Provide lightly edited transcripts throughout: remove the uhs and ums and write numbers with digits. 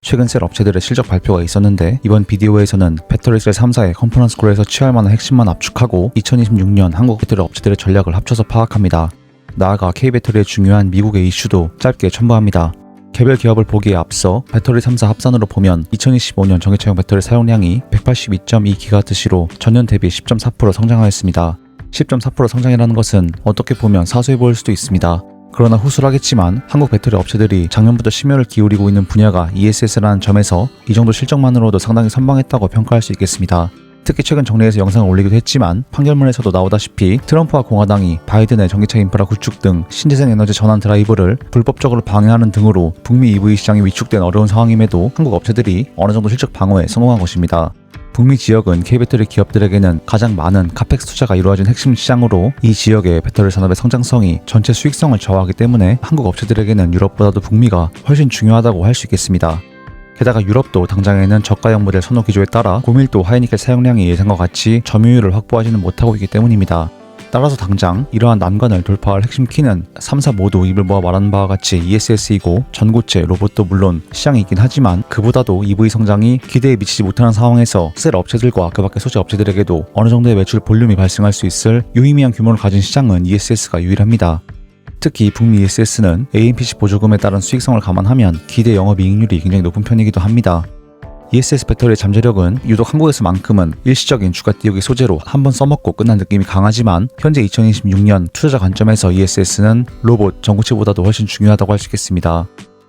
최근 셀 업체들의 실적 발표가 있었는데 이번 비디오에서는 배터리셀 3사의 컨퍼런스 콜에서 취할 만한 핵심만 압축하고 2026년 한국 배터리 업체들의 전략을 합쳐서 파악합니다. 나아가 K배터리의 중요한 미국의 이슈도 짧게 첨부합니다. 개별 기업을 보기에 앞서 배터리 3사 합산으로 보면 2025년 전기차용 배터리 사용량이 182.2GWh로 전년 대비 10.4% 성장하였습니다. 10.4% 성장이라는 것은 어떻게 보면 사소해 보일 수도 있습니다. 그러나 후술하겠지만 한국 배터리 업체들이 작년부터 심혈을 기울이고 있는 분야가 ESS라는 점에서 이 정도 실적만으로도 상당히 선방했다고 평가할 수 있겠습니다. 특히 최근 정례에서 영상을 올리기도 했지만 판결문에서도 나오다시피 트럼프와 공화당이 바이든의 전기차 인프라 구축 등 신재생 에너지 전환 드라이브를 불법적으로 방해하는 등으로 북미 EV 시장이 위축된 어려운 상황임에도 한국 업체들이 어느 정도 실적 방어에 성공한 것입니다. 북미 지역은 K배터리 기업들에게는 가장 많은 카펙스 투자가 이루어진 핵심 시장으로 이 지역의 배터리 산업의 성장성이 전체 수익성을 좌우하기 때문에 한국 업체들에게는 유럽보다도 북미가 훨씬 중요하다고 할 수 있겠습니다. 게다가 유럽도 당장에는 저가형 모델 선호 기조에 따라 고밀도 하이니켈 사용량이 예상과 같이 점유율을 확보하지는 못하고 있기 때문입니다. 따라서 당장 이러한 난관을 돌파할 핵심 키는 3사 모두 입을 모아 말하는 바와 같이 ESS이고 전고체, 로봇도 물론 시장이 있긴 하지만 그보다도 EV 성장이 기대에 미치지 못하는 상황에서 셀 업체들과 그 밖의 소재 업체들에게도 어느 정도의 매출 볼륨이 발생할 수 있을 유의미한 규모를 가진 시장은 ESS가 유일합니다. 특히 북미 ESS는 AMPC 보조금에 따른 수익성을 감안하면 기대 영업이익률이 굉장히 높은 편이기도 합니다. ESS 배터리의 잠재력은 유독 한국에서만큼은 일시적인 주가 띄우기 소재로 한번 써먹고 끝난 느낌이 강하지만 현재 2026년 투자자 관점에서 ESS는 로봇, 전고체보다도 훨씬 중요하다고 할 수 있겠습니다.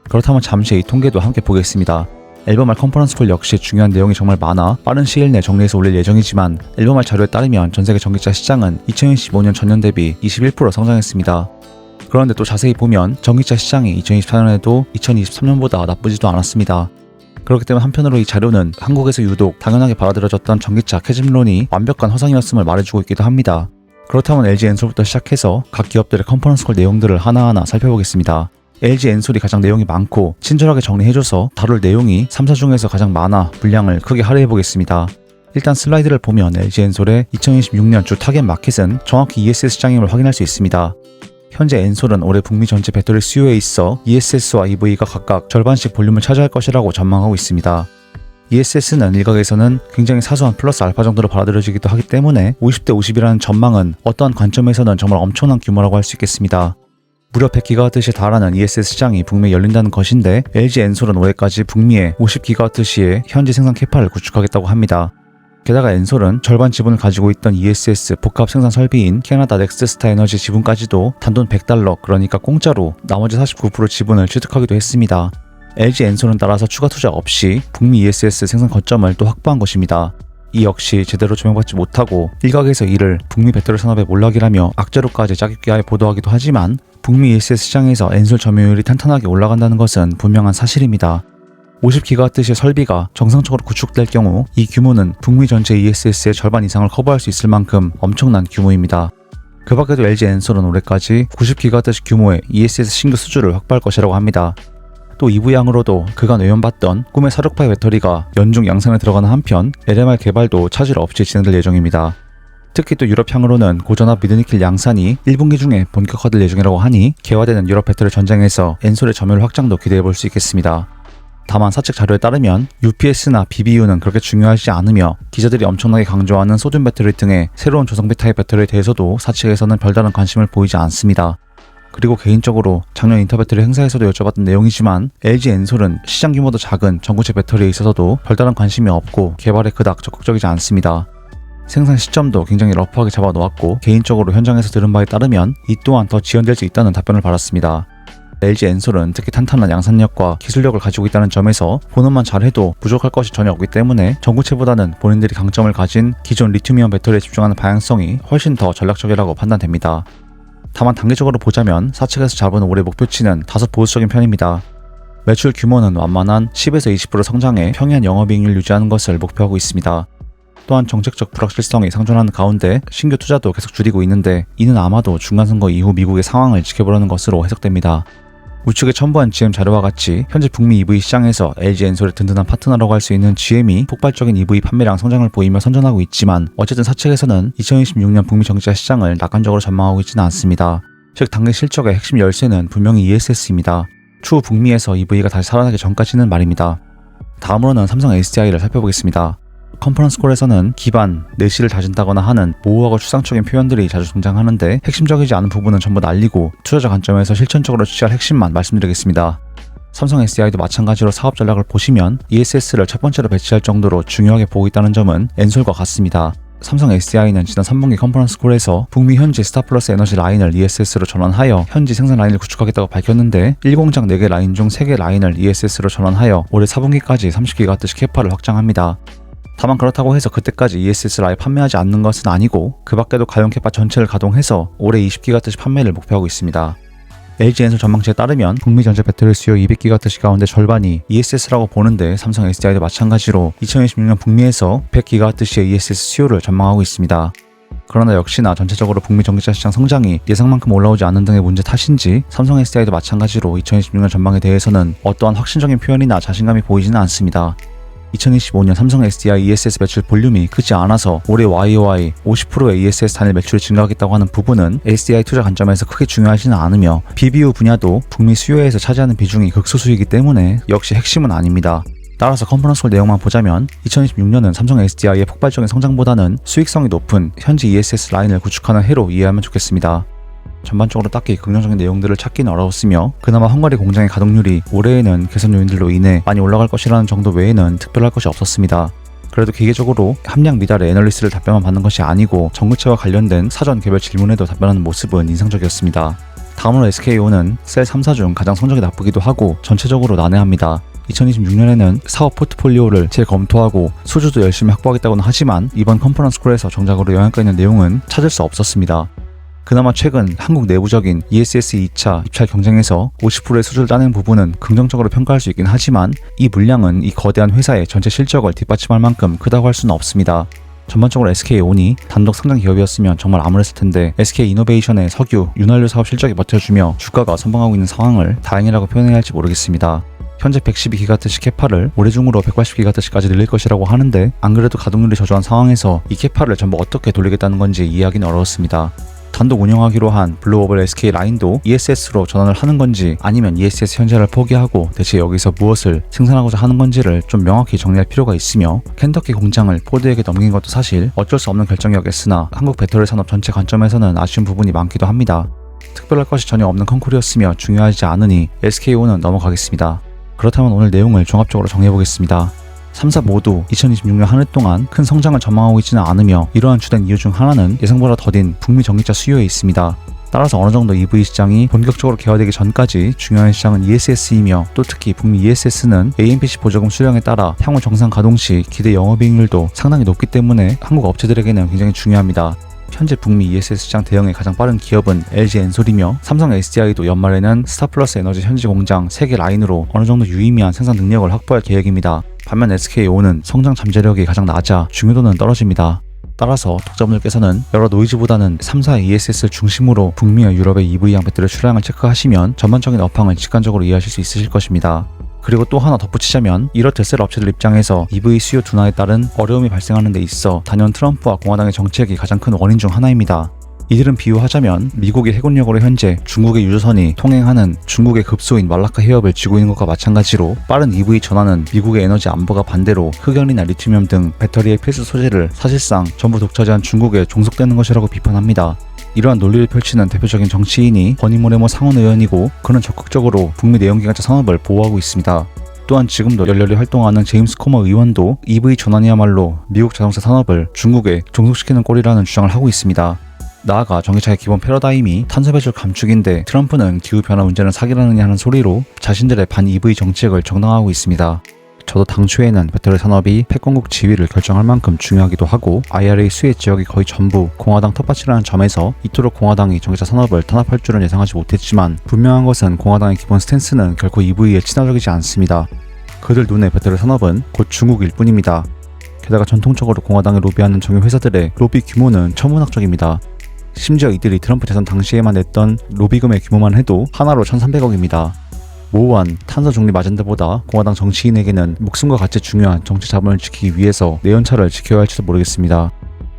그렇다면 잠시 이 통계도 함께 보겠습니다. 앨범말 컨퍼런스 콜 역시 중요한 내용이 정말 많아 빠른 시일 내 정리해서 올릴 예정이지만 앨범말 자료에 따르면 전세계 전기차 시장은 2025년 전년 대비 21% 성장했습니다. 그런데 또 자세히 보면 전기차 시장이 2024년에도 2023년보다 나쁘지도 않았습니다. 그렇기 때문에 한편으로 이 자료는 한국에서 유독 당연하게 받아들여졌던 전기차 캐즘론이 완벽한 허상이었음을 말해주고 있기도 합니다. 그렇다면 LG 엔솔부터 시작해서 각 기업들의 컨퍼런스 콜 내용들을 하나하나 살펴보겠습니다. LG 엔솔이 가장 내용이 많고 친절하게 정리해줘서 다룰 내용이 3사 중에서 가장 많아 분량을 크게 할애해보겠습니다. 일단 슬라이드를 보면 LG 엔솔의 2026년 주 타겟 마켓은 정확히 ESS 시장임을 확인할 수 있습니다. 현재 엔솔은 올해 북미 전체 배터리 수요에 있어 ESS와 EV가 각각 절반씩 볼륨을 차지할 것이라고 전망하고 있습니다. ESS는 일각에서는 굉장히 사소한 플러스 알파 정도로 받아들여지기도 하기 때문에 50대 50이라는 전망은 어떠한 관점에서는 정말 엄청난 규모라고 할 수 있겠습니다. 무려 100GWh에 달하는 ESS 시장이 북미에 열린다는 것인데 LG 엔솔은 올해까지 북미에 50GWh의 현지 생산 캐파를 구축하겠다고 합니다. 게다가 엔솔은 절반 지분을 가지고 있던 ESS 복합 생산 설비인 캐나다 넥스트스타 에너지 지분까지도 단돈 $100 그러니까 공짜로 나머지 49% 지분을 취득하기도 했습니다. LG 엔솔은 따라서 추가 투자 없이 북미 ESS 생산 거점을 또 확보한 것입니다. 이 역시 제대로 조명받지 못하고 일각에서 이를 북미 배터리 산업의 몰락이라며 악재로까지 짜깁기하여 보도하기도 하지만 북미 ESS 시장에서 엔솔 점유율이 탄탄하게 올라간다는 것은 분명한 사실입니다. 50GWh의 설비가 정상적으로 구축될 경우 이 규모는 북미 전체 ESS의 절반 이상을 커버할 수 있을 만큼 엄청난 규모입니다. 그 밖에도 LG 엔솔은 올해까지 90GWh 규모의 ESS 신규 수주를 확보할 것이라고 합니다. 또 EV향으로도 그간 외면받던 꿈의 46파의 배터리가 연중 양산에 들어가는 한편 LMR 개발도 차질 없이 진행될 예정입니다. 특히 또 유럽향으로는 고전압 미드니켈 양산이 1분기 중에 본격화될 예정이라고 하니 개화되는 유럽 배터리 전쟁에서 엔솔의 점유율 확장도 기대해볼 수 있겠습니다. 다만 사측 자료에 따르면 UPS나 BBU는 그렇게 중요하지 않으며 기자들이 엄청나게 강조하는 소듐 배터리 등의 새로운 조성비 타입 배터리에 대해서도 사측에서는 별다른 관심을 보이지 않습니다. 그리고 개인적으로 작년 인터배터리 행사에서도 여쭤봤던 내용이지만 LG 엔솔은 시장 규모도 작은 전고체 배터리에 있어서도 별다른 관심이 없고 개발에 그닥 적극적이지 않습니다. 생산 시점도 굉장히 러프하게 잡아놓았고 개인적으로 현장에서 들은 바에 따르면 이 또한 더 지연될 수 있다는 답변을 받았습니다. LG 엔솔은 특히 탄탄한 양산력과 기술력을 가지고 있다는 점에서 본업만 잘해도 부족할 것이 전혀 없기 때문에 전고체보다는 본인들이 강점을 가진 기존 리튬이온 배터리에 집중하는 방향성이 훨씬 더 전략적이라고 판단됩니다. 다만 단기적으로 보자면 사측에서 잡은 올해 목표치는 다소 보수적인 편입니다. 매출 규모는 완만한 10에서 20% 성장에 평이한 영업이익률 유지하는 것을 목표하고 있습니다. 또한 정책적 불확실성이 상존하는 가운데 신규 투자도 계속 줄이고 있는데 이는 아마도 중간선거 이후 미국의 상황을 지켜보려는 것으로 해석됩니다. 우측에 첨부한 GM 자료와 같이 현재 북미 EV 시장에서 LG 엔솔의 든든한 파트너라고 할 수 있는 GM이 폭발적인 EV 판매량 성장을 보이며 선전하고 있지만 어쨌든 사측에서는 2026년 북미 전기차 시장을 낙관적으로 전망하고 있지는 않습니다. 즉 당기 실적의 핵심 열쇠는 분명히 ESS입니다. 추후 북미에서 EV가 다시 살아나기 전까지는 말입니다. 다음으로는 삼성 SDI를 살펴보겠습니다. 컨퍼런스 콜에서는 기반, 내실을 다진다거나 하는 모호하고 추상적인 표현들이 자주 등장하는데 핵심적이지 않은 부분은 전부 날리고 투자자 관점에서 실천적으로 취할 핵심만 말씀드리겠습니다. 삼성 SDI도 마찬가지로 사업 전략을 보시면 ESS를 첫 번째로 배치할 정도로 중요하게 보고 있다는 점은 엔솔과 같습니다. 삼성 SDI는 지난 3분기 컨퍼런스 콜에서 북미 현지 스타플러스 에너지 라인을 ESS로 전환하여 현지 생산 라인을 구축하겠다고 밝혔는데 1공장 4개 라인 중 3개 라인을 ESS로 전환하여 올해 4분기까지 30기가와트씩 캐파를 확장합니다. 다만 그렇다고 해서 그때까지 ESS를 아예 판매하지 않는 것은 아니고 그 밖에도 가용 캐파 전체를 가동해서 올해 20기가와트씩 판매를 목표하고 있습니다. LG엔솔 전망치에 따르면 북미 전체 배터리 수요 200기가와트시 가운데 절반이 ESS라고 보는데 삼성 SDI도 마찬가지로 2026년 북미에서 100기가와트시의 ESS 수요를 전망하고 있습니다. 그러나 역시나 전체적으로 북미 전기차 시장 성장이 예상만큼 올라오지 않는 등의 문제 탓인지 삼성 SDI도 마찬가지로 2026년 전망에 대해서는 어떠한 확신적인 표현이나 자신감이 보이지는 않습니다. 2025년 삼성 SDI ESS 매출 볼륨이 크지 않아서 올해 YOY 50%의 ESS 단일 매출이 증가하겠다고 하는 부분은 SDI 투자 관점에서 크게 중요하지는 않으며 BBU 분야도 북미 수요에서 차지하는 비중이 극소수이기 때문에 역시 핵심은 아닙니다. 따라서 컨퍼런스 콜 내용만 보자면 2026년은 삼성 SDI의 폭발적인 성장보다는 수익성이 높은 현지 ESS 라인을 구축하는 해로 이해하면 좋겠습니다. 전반적으로 딱히 긍정적인 내용들을 찾기는 어려웠으며 그나마 헝가리 공장의 가동률이 올해에는 개선 요인들로 인해 많이 올라갈 것이라는 정도 외에는 특별할 것이 없었습니다. 그래도 기계적으로 함량 미달의 애널리스트를 답변만 받는 것이 아니고 전구체와 관련된 사전 개별 질문에도 답변하는 모습은 인상적이었습니다. 다음으로 SK온은 셀 3사 중 가장 성적이 나쁘기도 하고 전체적으로 난해합니다. 2026년에는 사업 포트폴리오를 재검토하고 수주도 열심히 확보하겠다고는 하지만 이번 컨퍼런스 콜에서 정작으로 영향가 있는 내용은 찾을 수 없었습니다. 그나마 최근 한국 내부적인 ESS 2차 입찰 경쟁에서 50%의 수주를 따낸 부분은 긍정적으로 평가할 수 있긴 하지만 이 물량은 이 거대한 회사의 전체 실적을 뒷받침할 만큼 크다고 할 수는 없습니다. 전반적으로 SK온이 단독 상장 기업이었으면 정말 암울했을 텐데 SK이노베이션의 석유, 윤활유 사업 실적이 버텨주며 주가가 선방하고 있는 상황을 다행이라고 표현해야 할지 모르겠습니다. 현재 112기가와트시 캐파를 올해 중으로 180기가와트시까지 늘릴 것이라고 하는데 안 그래도 가동률이 저조한 상황에서 이 캐파를 전부 어떻게 돌리겠다는 건지 이해하기는 어려웠습니다. 단독 운영하기로 한 블루오벌 SK 라인도 ESS로 전환을 하는 건지 아니면 ESS 현재를 포기하고 대체 여기서 무엇을 생산하고자 하는 건지를 좀 명확히 정리할 필요가 있으며 켄터키 공장을 포드에게 넘긴 것도 사실 어쩔 수 없는 결정이었겠으나 한국 배터리 산업 전체 관점에서는 아쉬운 부분이 많기도 합니다. 특별할 것이 전혀 없는 컨콜이었으며 중요하지 않으니 SK온은 넘어가겠습니다. 그렇다면 오늘 내용을 종합적으로 정리해보겠습니다. 3사 모두 2026년 한 해 동안 큰 성장을 전망하고 있지는 않으며 이러한 주된 이유 중 하나는 예상보다 더딘 북미 전기차 수요에 있습니다. 따라서 어느 정도 EV 시장이 본격적으로 개화되기 전까지 중요한 시장은 ESS이며 또 특히 북미 ESS는 AMPC 보조금 수령에 따라 향후 정상 가동 시 기대 영업이익률도 상당히 높기 때문에 한국 업체들에게는 굉장히 중요합니다. 현재 북미 ESS 시장 대응의 가장 빠른 기업은 LG엔솔이며 삼성 SDI도 연말에는 스타플러스 에너지 현지 공장 3개 라인으로 어느 정도 유의미한 생산 능력을 확보할 계획입니다. 반면 SK온은 성장 잠재력이 가장 낮아 중요도는 떨어집니다. 따라서 독자분들께서는 여러 노이즈보다는 3사 ESS를 중심으로 북미와 유럽의 EV양 배터리 출하량을 체크하시면 전반적인 업황을 직관적으로 이해하실 수 있으실 것입니다. 그리고 또 하나 덧붙이자면 이렇듯 업체들 입장에서 EV 수요 둔화에 따른 어려움이 발생하는 데 있어 단연 트럼프와 공화당의 정책이 가장 큰 원인 중 하나입니다. 이들은 비유하자면 미국의 해군력으로 현재 중국의 유조선이 통행하는 중국의 급소인 말라카 해협을 쥐고 있는 것과 마찬가지로 빠른 EV 전환은 미국의 에너지 안보가 반대로 흑연이나 리튬이온 등 배터리의 필수 소재를 사실상 전부 독차지한 중국에 종속되는 것이라고 비판합니다. 이러한 논리를 펼치는 대표적인 정치인이 버니모레모 상원 의원이고 그는 적극적으로 북미 내연기관차 산업을 보호하고 있습니다. 또한 지금도 열렬히 활동하는 제임스 코머 의원도 EV 전환이야말로 미국 자동차 산업을 중국에 종속시키는 꼴이라는 주장을 하고 있습니다. 나아가 전기차의 기본 패러다임이 탄소 배출 감축인데 트럼프는 기후변화 문제는 사기라느냐 하는 소리로 자신들의 반 EV 정책을 정당화하고 있습니다. 저도 당초에는 배터리 산업이 패권국 지위를 결정할 만큼 중요하기도 하고 IRA 수혜 지역이 거의 전부 공화당 텃밭이라는 점에서 이토록 공화당이 전기차 산업을 탄압할 줄은 예상하지 못했지만 분명한 것은 공화당의 기본 스탠스는 결코 EV에 친화적이지 않습니다. 그들 눈에 배터리 산업은 곧 중국일 뿐입니다. 게다가 전통적으로 공화당에 로비하는 정유 회사들의 로비 규모는 천문학적입니다. 심지어 이들이 트럼프 재선 당시에만 냈던 로비금의 규모만 해도 하나로 1,300억입니다. 모호한 탄소 중립 아젠다보다 공화당 정치인에게는 목숨과 같이 중요한 정치 자본을 지키기 위해서 내연차를 지켜야 할지도 모르겠습니다.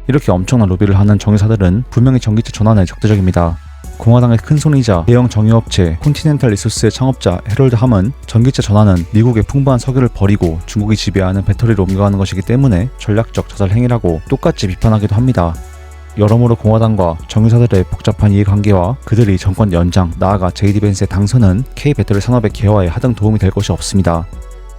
이렇게 엄청난 로비를 하는 정유사들은 분명히 전기차 전환에 적대적입니다. 공화당의 큰손이자 대형 정유업체 콘티넨탈 리소스의 창업자 해럴드 함은 전기차 전환은 미국의 풍부한 석유를 버리고 중국이 지배하는 배터리로 옮겨가는 것이기 때문에 전략적 자살 행위라고 똑같이 비판하기도 합니다. 여러모로 공화당과 정유사들의 복잡한 이해관계와 그들이 정권 연장, 나아가 JD 벤츠의 당선은 K배터리 산업의 개화에 하등 도움이 될 것이 없습니다.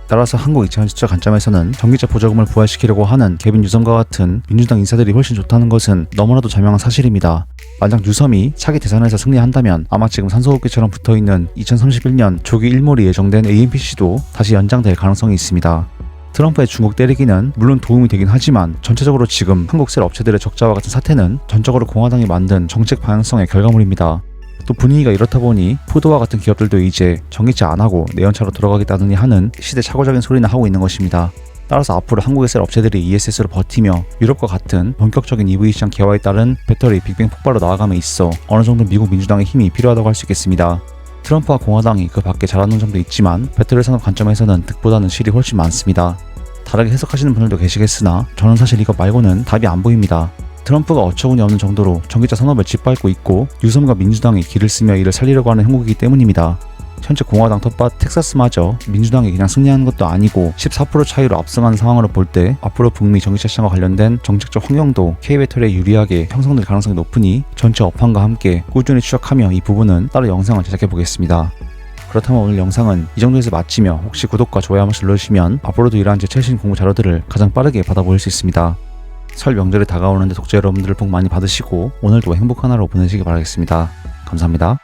따라서 한국 2017 관점에서는 전기차 보조금을 부활시키려고 하는 개빈 유섬과 같은 민주당 인사들이 훨씬 좋다는 것은 너무나도 자명한 사실입니다. 만약 유섬이 차기 대선에서 승리한다면 아마 지금 산소호흡기처럼 붙어있는 2031년 조기 일몰이 예정된 AMPC도 다시 연장될 가능성이 있습니다. 트럼프의 중국 때리기는 물론 도움이 되긴 하지만 전체적으로 지금 한국 셀 업체들의 적자와 같은 사태는 전적으로 공화당이 만든 정책 방향성의 결과물입니다. 또 분위기가 이렇다 보니 포드와 같은 기업들도 이제 전기차 안 하고 내연차로 들어가겠다느니 하는 시대착오적인 소리나 하고 있는 것입니다. 따라서 앞으로 한국의 셀 업체들이 ESS로 버티며 유럽과 같은 본격적인 EV 시장 개화에 따른 배터리 빅뱅 폭발로 나아감에 있어 어느 정도 미국 민주당의 힘이 필요하다고 할 수 있겠습니다. 트럼프와 공화당이 그 밖에 잘하는 점도 있지만 배터리 산업 관점에서는 득보다는 실이 훨씬 많습니다. 다르게 해석하시는 분들도 계시겠으나 저는 사실 이것 말고는 답이 안 보입니다. 트럼프가 어처구니 없는 정도로 전기차 산업을 짓밟고 있고 유섬과 민주당이 길을 쓰며 이를 살리려고 하는 형국이기 때문입니다. 현재 공화당 텃밭 텍사스마저 민주당이 그냥 승리하는 것도 아니고 14% 차이로 앞서가는 상황으로 볼 때 앞으로 북미 전기차 시장과 관련된 정책적 환경도 K배터리에 유리하게 형성될 가능성이 높으니 전체 업황과 함께 꾸준히 추적하며 이 부분은 따로 영상을 제작해 보겠습니다. 그렇다면 오늘 영상은 이 정도에서 마치며 혹시 구독과 좋아요 한 번씩 눌러주시면 앞으로도 이러한 제 최신 공부 자료들을 가장 빠르게 받아보실 수 있습니다. 설 명절이 다가오는데 독자 여러분들 복 많이 받으시고 오늘도 행복한 하루 보내시기 바라겠습니다. 감사합니다.